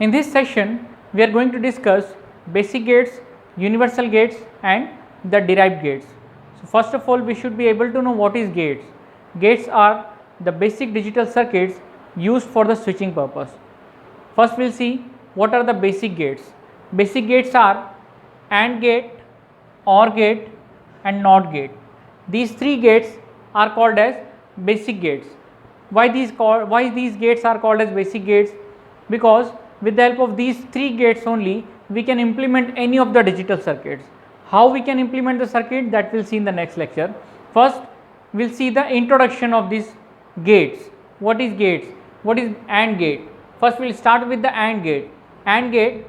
In this session, we are going to discuss basic gates, universal gates and the derived gates. So, first of all, we should be able to know what is gates. Gates are the basic digital circuits used for the switching purpose. First, we will see what are the basic gates. Basic gates are AND gate, OR gate and NOT gate. These three gates are called as basic gates. Why these gates are called as basic gates? Because with the help of these three gates only we can implement any of the digital circuits. How we can implement the circuit, that we will see in the next lecture. First, we will see the introduction of these gates. What is gates? What is AND gate? First, we will start with the AND gate. AND gate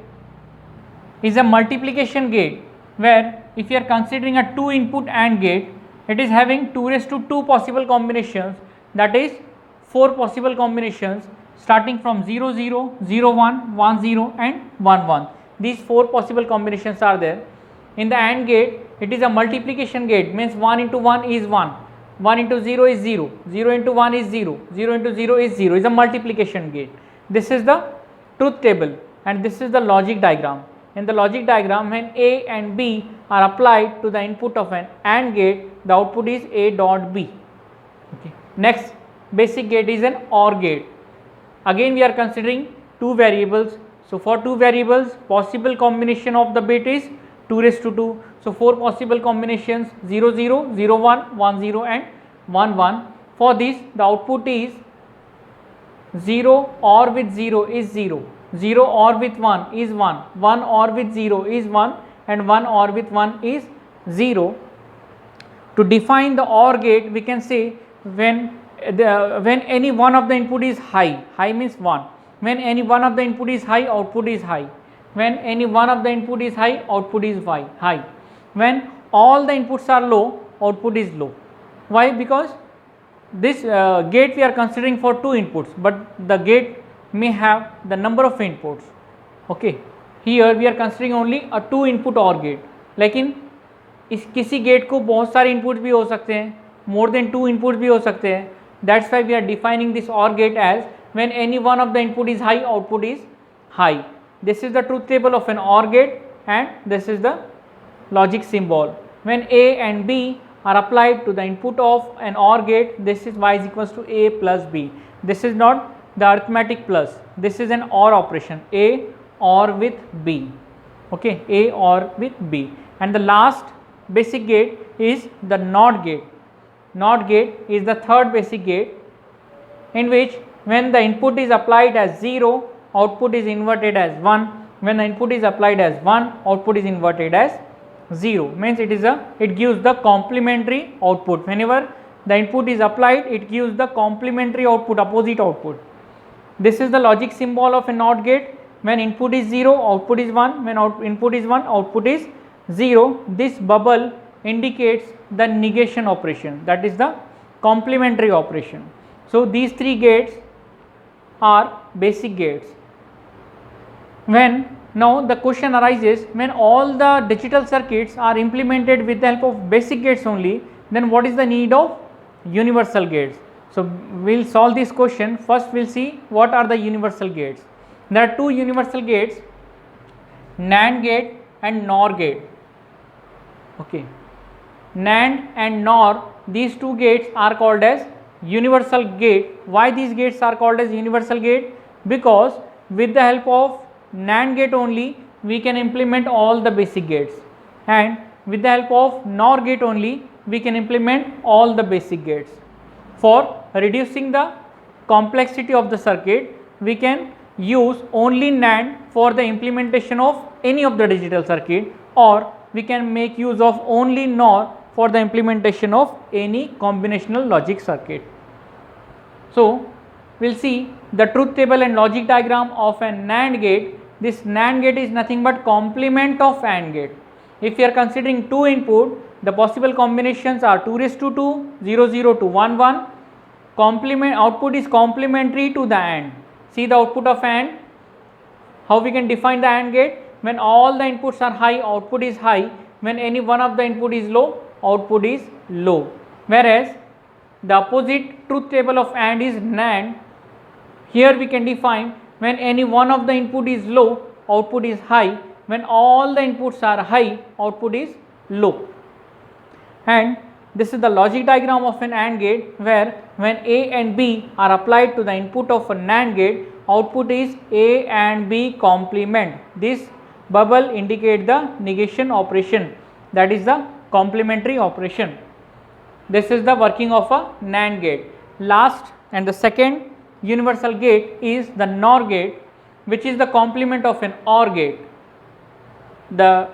is a multiplication gate where if you are considering a 2 input AND gate, it is having 2 raised to 2 possible combinations, that is 4 possible combinations starting from 0 0, 0 1, 1 0 and 1 1. These 4 possible combinations are there. In the AND gate, it is a multiplication gate, means 1 into 1 is 1, 1 into 0 is 0, 0 into 1 is 0, 0 into 0 is 0, is a multiplication gate. This is the truth table and this is the logic diagram. In the logic diagram, when A and B are applied to the input of an AND gate, the output is A dot B. Okay. Next basic gate is an OR gate. Again we are considering two variables. So for two variables, possible combination of the bit is 2 raised to 2. So 4 possible combinations 0 0, 0 1, 1 0 and 1 1. For this the output is 0 OR with 0 is 0, 0 OR with 1 is 1, 1 OR with 0 is 1 and 1 OR with 1 is 0. To define the OR gate, we can say when any one of the input is high, high means 1. When any one of the input is high, output is high. When any one of the input is high, output is high. When all the inputs are low, output is low. Why? Because this gate we are considering for 2 inputs, but the gate may have the number of inputs. Okay, here we are considering only a 2 input OR gate. लेकिन इस किसी gate को बहुत सारे input भी हो सकते हैं, more than 2 inputs भी हो सकते हैं. That's why we are defining this OR gate as when any one of the input is high, output is high. This is the truth table of an OR gate and this is the logic symbol. When A and B are applied to the input of an OR gate, this is y is equals to A plus B. This is not the arithmetic plus, this is an OR operation, A OR with B. Okay, A OR with B. And the last basic gate is the NOT gate. NOT gate is the third basic gate in which when the input is applied as 0, output is inverted as 1. When the input is applied as 1, output is inverted as 0. Means it gives the complementary output. Whenever the input is applied, it gives the complementary output, opposite output. This is the logic symbol of a NOT gate. When input is 0, output is 1. When input is 1, output is 0. This bubble indicates the negation operation, that is the complementary operation. So these three gates are basic gates. Now the question arises, when all the digital circuits are implemented with the help of basic gates only, then what is the need of universal gates? So we will solve this question. First we will see what are the universal gates. There are two universal gates, NAND gate and NOR gate. Okay, NAND and NOR, these two gates are called as universal gate. Why these gates are called as universal gate? Because with the help of NAND gate only we can implement all the basic gates, and with the help of NOR gate only we can implement all the basic gates. For reducing the complexity of the circuit, we can use only NAND for the implementation of any of the digital circuit, or we can make use of only NOR for the implementation of any combinational logic circuit. So we will see the truth table and logic diagram of a NAND gate. This NAND gate is nothing but complement of AND gate. If we are considering 2 input, the possible combinations are 2 raised to 2, 0 0 to 1 1. Output is complementary to the AND. See the output of AND. How we can define the AND gate? When all the inputs are high, output is high. When any one of the input is low, output is low. Whereas the opposite truth table of AND is NAND. Here we can define when any one of the input is low, output is high. When all the inputs are high, output is low. And this is the logic diagram of an AND gate, where when A and B are applied to the input of a NAND gate, output is A and B complement. This bubble indicates the negation operation, that is the complementary operation. This is the working of a NAND gate. Last and the second universal gate is the NOR gate, which is the complement of an OR gate.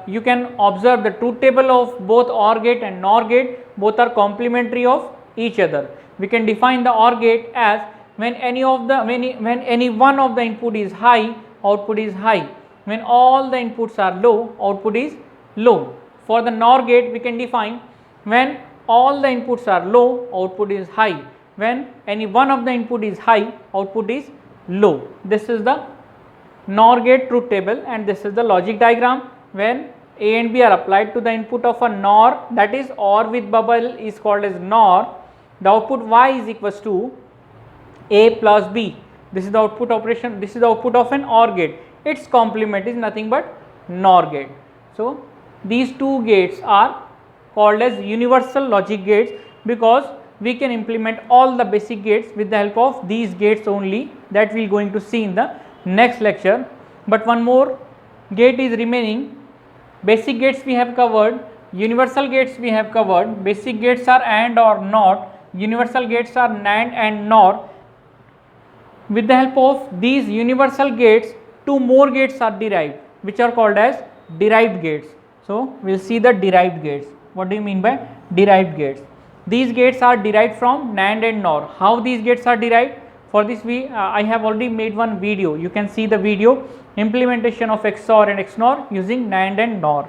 You can observe the truth table of both OR gate and NOR gate, both are complementary of each other. We can define the OR gate as when any one of the input is high, output is high. When all the inputs are low, output is low. For the NOR gate, we can define when all the inputs are low, output is high. When any one of the input is high, output is low. This is the NOR gate truth table, and this is the logic diagram. When A and B are applied to the input of a NOR, that is OR with bubble is called as NOR, the output Y is equals to A plus B. This is the output operation, this is the output of an OR gate. Its complement is nothing but NOR gate. So these two gates are called as universal logic gates, because we can implement all the basic gates with the help of these gates only, that we are going to see in the next lecture. But one more gate is remaining. Basic gates we have covered, universal gates we have covered. Basic gates are AND or NOT, universal gates are NAND and NOR. With the help of these universal gates, two more gates are derived, which are called as derived gates. So we will see the derived gates. What do you mean by derived gates? These gates are derived from NAND and NOR. How these gates are derived? For this I have already made one video. You can see the video, implementation of XOR and XNOR using NAND and NOR.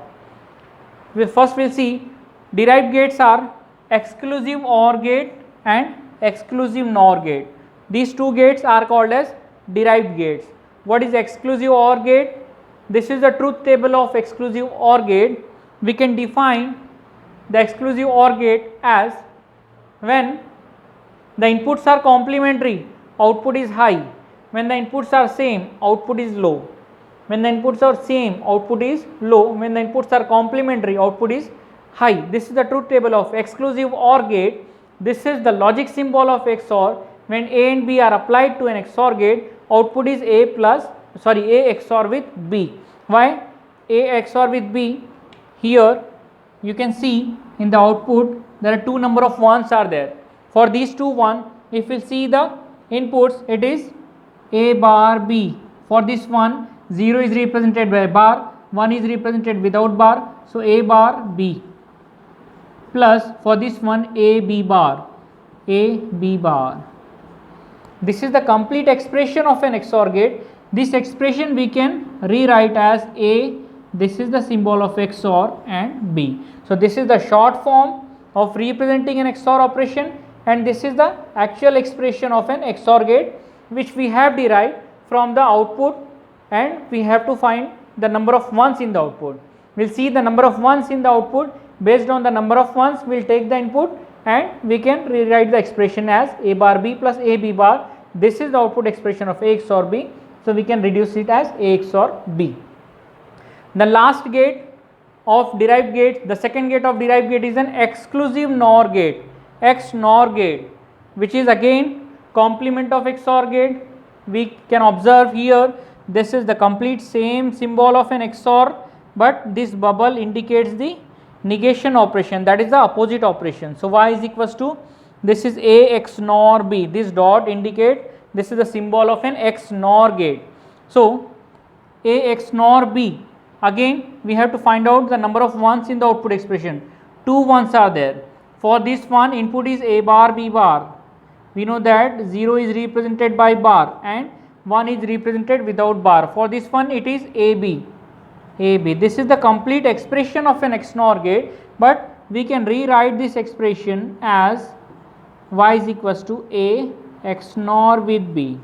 First we will see derived gates are exclusive OR gate and exclusive NOR gate. These two gates are called as derived gates. What is exclusive OR gate? This is the truth table of exclusive OR gate. We can define the exclusive OR gate as when the inputs are complementary, output is high. When the inputs are same, output is low. When the inputs are same, output is low. When the inputs are complementary, output is high. This is the truth table of exclusive OR gate. This is the logic symbol of XOR. When A and B are applied to an XOR gate, output is A XOR with B. Why A XOR with B? Here you can see in the output there are two number of ones are there. For these two one, if we see the inputs, it is A bar B. For this one, 0 is represented by bar, 1 is represented without bar, so A bar B, plus for this one A B bar. This is the complete expression of an XOR gate. This expression we can rewrite as A, this is the symbol of XOR, and B. So this is the short form of representing an XOR operation, and this is the actual expression of an XOR gate, which we have derived from the output, and we have to find the number of ones in the output. We will see the number of ones in the output. Based on the number of ones, we will take the input and we can rewrite the expression as A bar B plus A B bar. This is the output expression of A XOR B. So we can reduce it as A XOR B. The last gate of derived gate, the second gate of derived gate is an exclusive NOR gate, XNOR gate, which is again complement of XOR gate. We can observe here, this is the complete same symbol of an XOR, but this bubble indicates the negation operation, that is the opposite operation. So Y is equals to, this is A XNOR B, this dot indicate this is the symbol of an XNOR gate. So A XNOR B, again we have to find out the number of ones in the output expression. Two ones are there. For this one, input is A bar B bar. We know that 0 is represented by bar and 1 is represented without bar. For this one, it is AB. This is the complete expression of an XNOR gate, but we can rewrite this expression as Y is equals to A XNOR with B.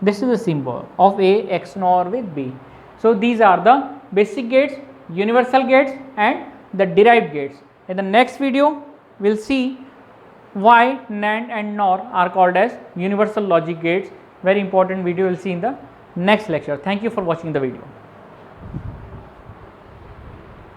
This is the symbol of A XNOR with B. So these are the basic gates, universal gates, and the derived gates. In the next video, we'll see why NAND and NOR are called as universal logic gates. very important video we will see in the next lecture. Thank you for watching the video.